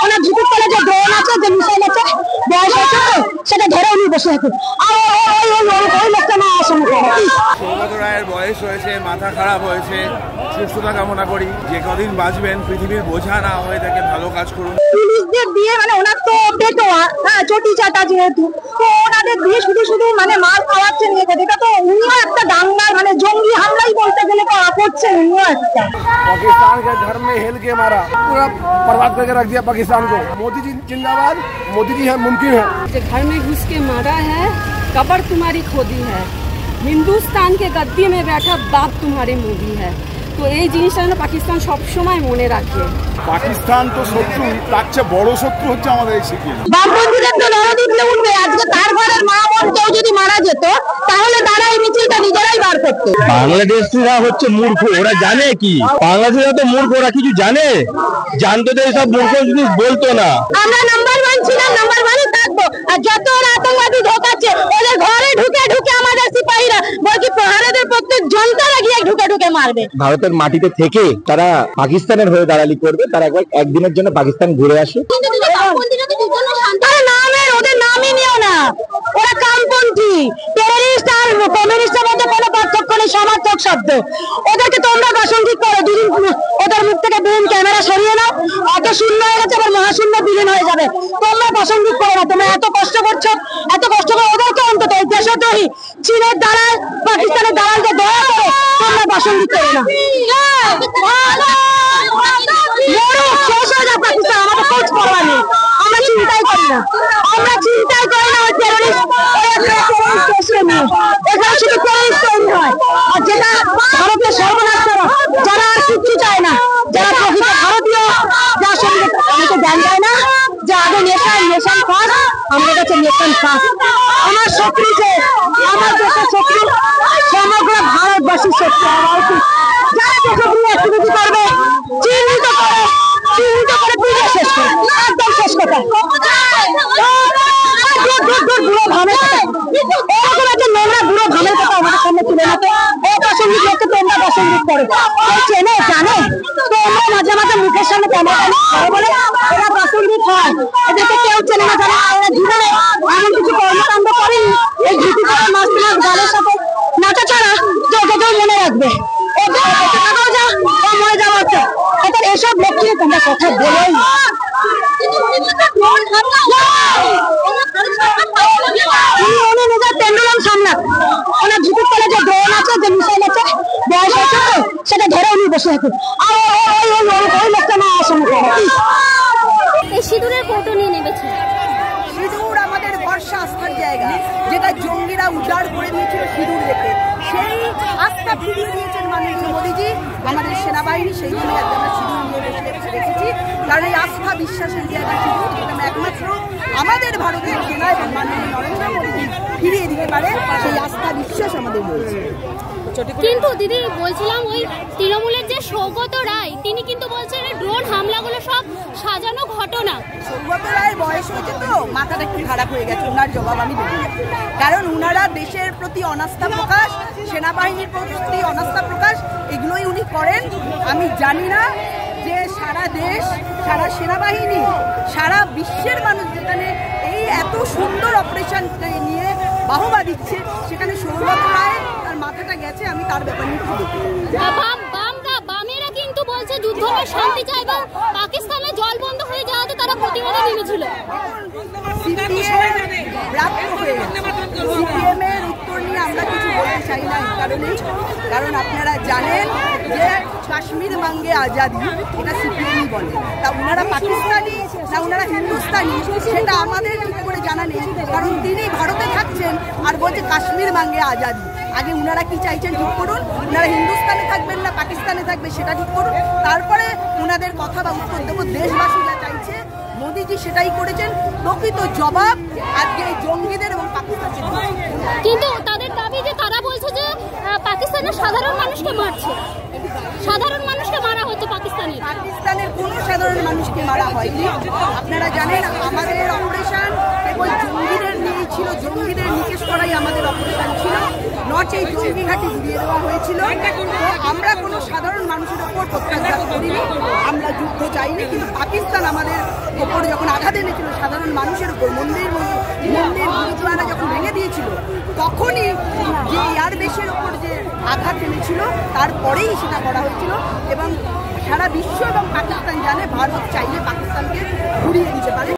ওনার জুতুর তলে যে ড্রোন আছে, যে মিসাইল আছে, বয়স আছে তো, সেটা ধরে উনি বসে আছেন। আর ওই লোকটা না আসেন। সৌগত রায়ের বয়স হয়েছে, মাথা খারাপ হয়েছে, সুস্থতা কামনা করি। যে কদিন বাঁচবেন পৃথিবীর বোঝা না হয়ে তাকে ভালো কাজ করুন। পুলিশদের দিয়ে মানে ওনার তো পেটোয়া, হ্যাঁ, চটি চাটা যেহেতু, তো ওনাদের দিয়ে শুধু শুধু মানে মাল খাওয়াচ্ছেন। এটা তো উনিও একটা দাঙ্গার মানে জঙ্গি হামলাই বলতে গেলে করছেন উনিও একটা। पाकिस्तान के घर में हिल के मारा, पूरा बर्बाद करके रख दिया पाकिस्तान को। मोदी जी जिंदाबाद, मोदी जी है, मुमकिन है। घर में घुस के मारा है, कब्र तुम्हारी खोदी है, हिंदुस्तान के गद्दी में बैठा बाप तुम्हारे मोदी है। তো এই জিনিসটা না পাকিস্তান সবসময় মনে রাখে। পাকিস্তান তো শত্রু, তার চেয়ে বড় শত্রু হচ্ছে আমাদের এই সিকিম। বামপন্থীদের তো লড়াই দিতে উঠবে। আজকে তার ঘরের মা বোন কেউ যদি মারা যেত, তাহলে তারা এই মিছিলটা নিজেরাই বার করতো। বাংলাদেশিরা হচ্ছে মূর্খ, ওরা জানে কি? বাংলাদেশিরা তো মূর্খ, ওরা কিছু জানে? জানতো তো এইসব মূর্খ জিনিস বলতো না। আমরা নাম্বার 1 ছিলাম, নাম্বার 1-ই থাকবো। আর যত আতঙ্কবাদী ঢোকাচ্ছে, ওদের ঘরে ঢুকে ঢুকে আমাদের সিপাহীরা বলছি পাহাড়েদের প্রত্যেক জনতারা গিয়ে ঢুকে ঢুকে মারবে। ভারতের মাটিতে থেকে তারা পাকিস্তানের হয়ে দাঁড়ালি করবে, তারা একদিনের জন্য পাকিস্তান ঘুরে আসে। ওদের নামই নিও না, ওরা কামপন্থী, টেররিস্ট আর কমিউনিস্টের মধ্যে কোনো পার্থক্য নেই, সমার্থক শব্দ। ওদেরকে তোমরা প্রাসঙ্গিক করো, দুদিন ওদের মুখ থেকে বিলীন ক্যামেরা সরিয়ে নাও। অত শূন্য হয়ে গেছে, আবার মহাশূন্য বিলীন হয়ে যাবে। তোমরা প্রাসঙ্গিক করো না, তোমরা এত কষ্ট করছো, এত কষ্ট করে ওদেরকে অন্তত এই দেশদ্রোহী চীনের দালাল, পাকিস্তানের দালালকে দয়া করে তোমরা প্রাসঙ্গিক করো না। শেষ হয়ে যায় পাকিস্তান, আমাদের খোঁজ করবা নেই। আমরা চিন্তাই করি না, আমরা চিন্তাই করি না ওই টেররিস্ট এখানে শুধু টেররিস্ট তৈরি হয়। আর যেটা ভারতের সর্বনাশ করা, যারা আর কিচ্ছু চায় না, যারা প্রকৃত ভারতীয়, যার সঙ্গে আমাকে জ্ঞান দেয় না যে আগে নেশন ফার্স্ট, আমাদের কাছে নেশন ফার্স্ট। আমার শত্রু যে আমার দেশের শত্রু, সমগ্র ভারতবাসীর শত্রু হওয়া উচিত। যারা দেশে অ্যাক্টিভিটি করবে, চিহ্নিত করে পুজো শেষ করে, একদম শেষ কথা। বুড়ো ভামের কথা, এরকম একটা নোংরা বুড়ো ভামের কথা আমাদের সামনে তুলে নাতে অপ্রাসঙ্গিক লোককে তোমরা প্রাসঙ্গিক করো। চেনে জানে তোমরা মাঝে মাঝে মুখের সামনে ক্যামেরা বলে এরা প্রাসঙ্গিক হয়। এদেরকে কেউ চেনে না, জানে এরা জীবনে এমন কিছু কর্মকাণ্ড করেনি এই ধুতি করে মাছ মাছ গালের সাথে নাচা ছাড়া যে ওকে কেউ মনে রাখবে। মরে যাওয়া এদের এসব লোক নিয়ে তোমরা কথা বলোই। উনি নিজের পেন্ডুলাম সামলান, ওনার জুতুর তলে যে ড্রোন আছে, যে মিসাইল আছে, বয়স আছে তো, সেটা ধরে উনি বসে আছেন। আর ওই লোকটা না আসেন। এই সিঁদুরের কৌটো নিয়ে নেমেছে। সিঁদুর আমাদের ভরসা আস্থার জায়গা, যেটা জঙ্গিরা উজাড় করে দিয়েছিল সিঁদুর রেখে, সেই আস্থা ফিরিয়ে দিয়েছেন মাননীয় মোদীজি আমাদের সেনাবাহিনী। সেই জন্য আমরা সিঁদুর নিয়ে বসে রেখেছি, কারণ এই আস্থা বিশ্বাসের জায়গা সিঁদুর, যেটা একমাত্র আমাদের ভারতীয় সেনা এবং মাননীয় নরেন্দ্র মোদীজি ফিরিয়ে দিতে পারে, সেই আস্থা বিশ্বাস আমাদের রয়েছে। কিন্তু দিদি বলছিলাম, ওই তৃণমূলের যে সৌগত রায়, তিনি কিন্তু বলছেন ড্রোন হামলাগুলো সব সাজানো ঘটনা। সৌগত রায়ের বয়স হয়েছে তো মাথাটা একটু খারাপ হয়ে গেছে, ওনার জবাব আমি দেব। কারণ ওনারা দেশের প্রতি অনাস্থা প্রকাশ, সেনাবাহিনীর প্রতি অনাস্থা প্রকাশ, এগুলোই উনি করেন। আমি জানি না যে সারা দেশ, সারা সেনাবাহিনী, সারা বিশ্বের মানুষ যেখানে এই এত সুন্দর অপারেশন নিয়ে বাহবা দিচ্ছে, সেখানে সৌগত রায় তার মাথাটা গেছে। আমি তার ব্যাপারে একটু দেখি। বামেরা কিন্তু বলছে যুদ্ধ বা শান্তি চাই, এবং পাকিস্তানে জল বন্ধ হয়ে যাওয়াতে তারা প্রতিবাদে নেমেছিল। সিপিএমের উত্তর নিয়ে আমরা কিছু বলতে চাই না, কারণ আপনারা জানেন যে কাশ্মীর মাঙ্গে আজাদি, এটা সিপিএমই বলে। তা ওনারা পাকিস্তানি না ওনারা হিন্দুস্তানি, সেটা আমাদের ঠিক করে জানা নেই। কারণ তিনি ভারতে থাকছেন আর বলছে কাশ্মীর মাঙ্গে আজাদি। আগে ওনারা কি চাইছেন ঠিক করুন, ওনারা হিন্দুস্তানে থাকবেন না পাকিস্তানে থাকবে সেটা ঠিক করুন, তারপরে ওনাদের কথা বা উত্তর দেবো। দেশবাসী যা চাইছে মোদীজি সেটাই করেছেন। প্রকৃত জবাব আজকে এই জঙ্গিদের এবং পাকিস্তানকে। কিন্তু তাদের দাবি যে তারা বলছে যে পাকিস্তানের সাধারণ মানুষকে মারছে, সাধারণ মানুষকে মারা হচ্ছে পাকিস্তান। পাকিস্তানের কোনো সাধারণ মানুষকে মারা হয়নি। আপনারা জানেন আমাদের অপারেশন কেবল জঙ্গিদের নিয়েই ছিল, জঙ্গিদের নিকেশ করাই আমাদের অপারেশন ছিল, নট এই জঙ্গি ঘাঁটি ঘুরিয়ে দেওয়া হয়েছিল। তো আমরা কোনো সাধারণ মানুষের ওপর অত্যাচার করিনি, আমরা যুদ্ধ চাইনি। কিন্তু পাকিস্তান আমাদের ওপর যখন আঘাত এনেছিল সাধারণ মানুষের উপর, মন্দির গুরুদ্বারা যখন ভেঙে দিয়েছিল, তখনই যে এয়ারবেসের ওপর যে আঘাত এনেছিল তারপরেই সেটা করা হয়েছিল। এবং সারা বিশ্ব এবং পাকিস্তান জানে ভারত চাইলে পাকিস্তানকে ঘুরিয়ে দিতে পারে।